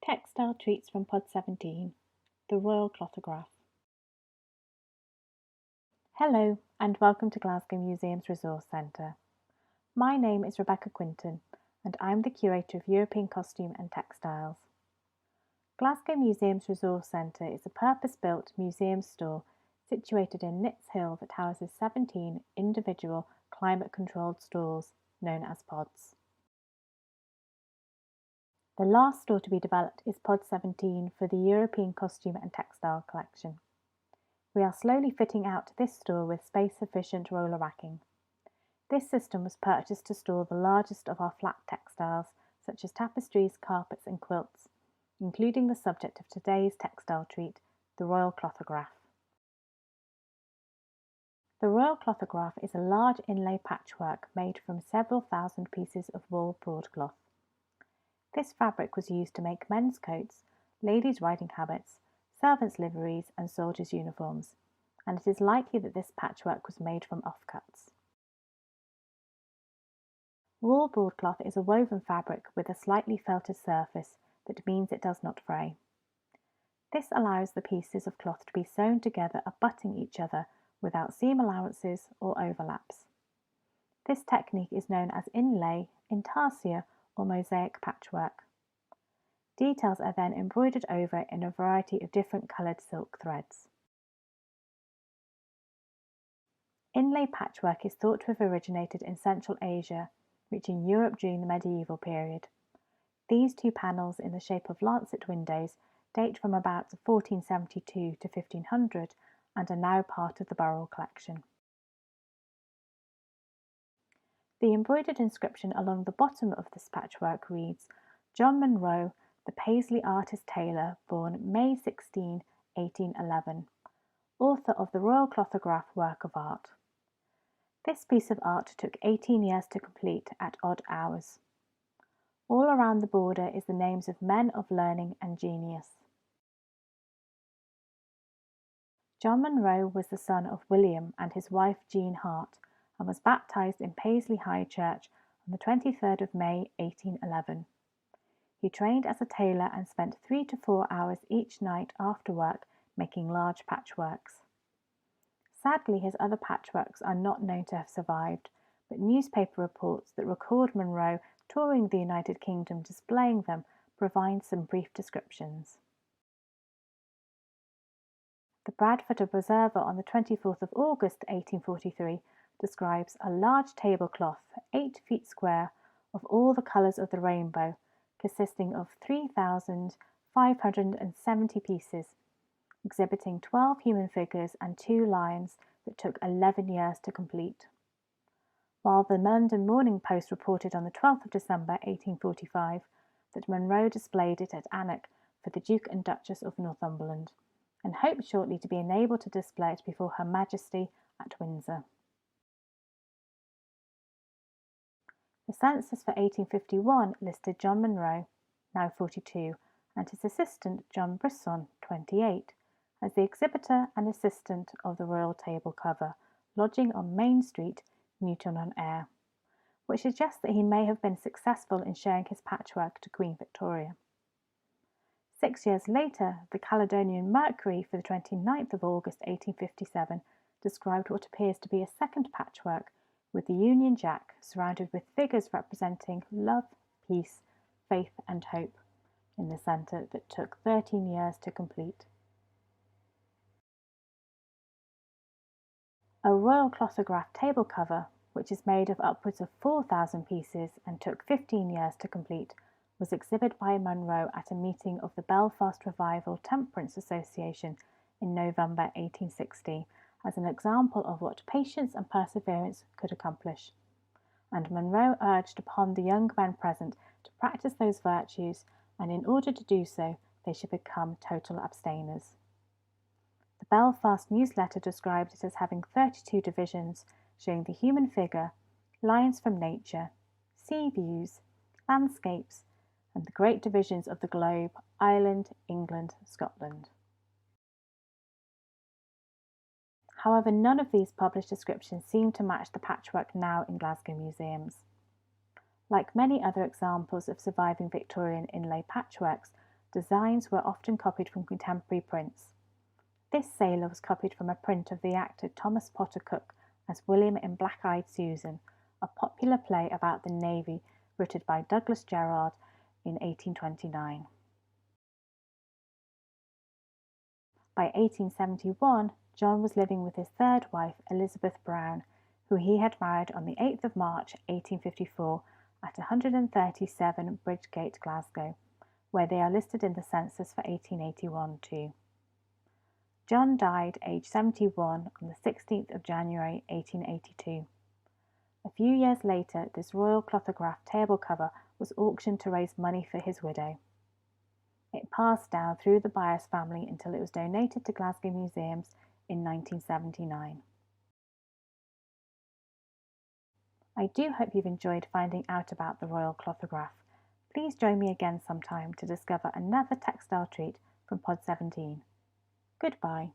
Textile Treats from Pod 17, the Royal Clothograph. Hello and welcome to Glasgow Museums Resource Centre. My name is Rebecca Quinton and I'm the Curator of European Costume and Textiles. Glasgow Museums Resource Centre is a purpose-built museum store situated in Nitz Hill that houses 17 individual climate-controlled stores known as pods. The last store to be developed is Pod 17 for the European Costume and Textile Collection. We are slowly fitting out this store with space-efficient roller racking. This system was purchased to store the largest of our flat textiles, such as tapestries, carpets and quilts, including the subject of today's textile treat, the Royal Clothograph. The Royal Clothograph is a large inlay patchwork made from several thousand pieces of wool broadcloth. This fabric was used to make men's coats, ladies' riding habits, servants' liveries and soldiers' uniforms, and it is likely that this patchwork was made from offcuts. Wool broadcloth is a woven fabric with a slightly felted surface that means it does not fray. This allows the pieces of cloth to be sewn together abutting each other without seam allowances or overlaps. This technique is known as inlay, intarsia or mosaic patchwork. Details are then embroidered over in a variety of different coloured silk threads. Inlay patchwork is thought to have originated in Central Asia, reaching Europe during the medieval period. These two panels in the shape of lancet windows date from about 1472 to 1500 and are now part of the Royal collection. The embroidered inscription along the bottom of this patchwork reads, John Monro, the Paisley artist tailor, born May 16, 1811, author of the Royal Clothograph work of art. This piece of art took 18 years to complete at odd hours. All around the border is the names of men of learning and genius. John Monro was the son of William and his wife Jean Hart, and was baptised in Paisley High Church on the 23rd of May 1811. He trained as a tailor and spent 3 to 4 hours each night after work making large patchworks. Sadly, his other patchworks are not known to have survived, but newspaper reports that record Monro touring the United Kingdom displaying them provide some brief descriptions. The Bradford Observer on the 24th of August 1843 describes a large tablecloth, 8 feet square, of all the colours of the rainbow, consisting of 3,570 pieces, exhibiting 12 human figures and 2 lions that took 11 years to complete. While the London Morning Post reported on the 12th of December 1845 that Monro displayed it at Alnwick for the Duke and Duchess of Northumberland, and hoped shortly to be enabled to display it before Her Majesty at Windsor. The census for 1851 listed John Monro, now 42, and his assistant John Brisson, 28, as the exhibitor and assistant of the Royal Table cover, lodging on Main Street, Newton-on-Ayr, which suggests that he may have been successful in showing his patchwork to Queen Victoria. 6 years later, the Caledonian Mercury for the 29th of August 1857 described what appears to be a second patchwork with the Union Jack surrounded with figures representing love, peace, faith and hope in the centre that took 13 years to complete. A Royal Clothograph table cover, which is made of upwards of 4,000 pieces and took 15 years to complete, was exhibited by Monro at a meeting of the Belfast Revival Temperance Association in November 1860 as an example of what patience and perseverance could accomplish. And Monro urged upon the young men present to practice those virtues, and in order to do so, they should become total abstainers. The Belfast newsletter described it as having 32 divisions, showing the human figure, lines from nature, sea views, landscapes, and the great divisions of the globe, Ireland, England, Scotland. However, none of these published descriptions seem to match the patchwork now in Glasgow museums. Like many other examples of surviving Victorian inlay patchworks, designs were often copied from contemporary prints. This sailor was copied from a print of the actor Thomas Potter Cook as William in Black-Eyed Susan, a popular play about the Navy written by Douglas Gerard in 1829. By 1871, John was living with his third wife, Elizabeth Brown, who he had married on the 8th of March 1854 at 137 Bridgegate, Glasgow, where they are listed in the census for 1881 too. John died aged 71 on the 16th of January 1882. A few years later, this Royal Clothograph table cover was auctioned to raise money for his widow. It passed down through the buyer's family until it was donated to Glasgow Museums in 1979. I do hope you've enjoyed finding out about the Royal Clothograph. Please join me again sometime to discover another textile treat from Pod 17. Goodbye.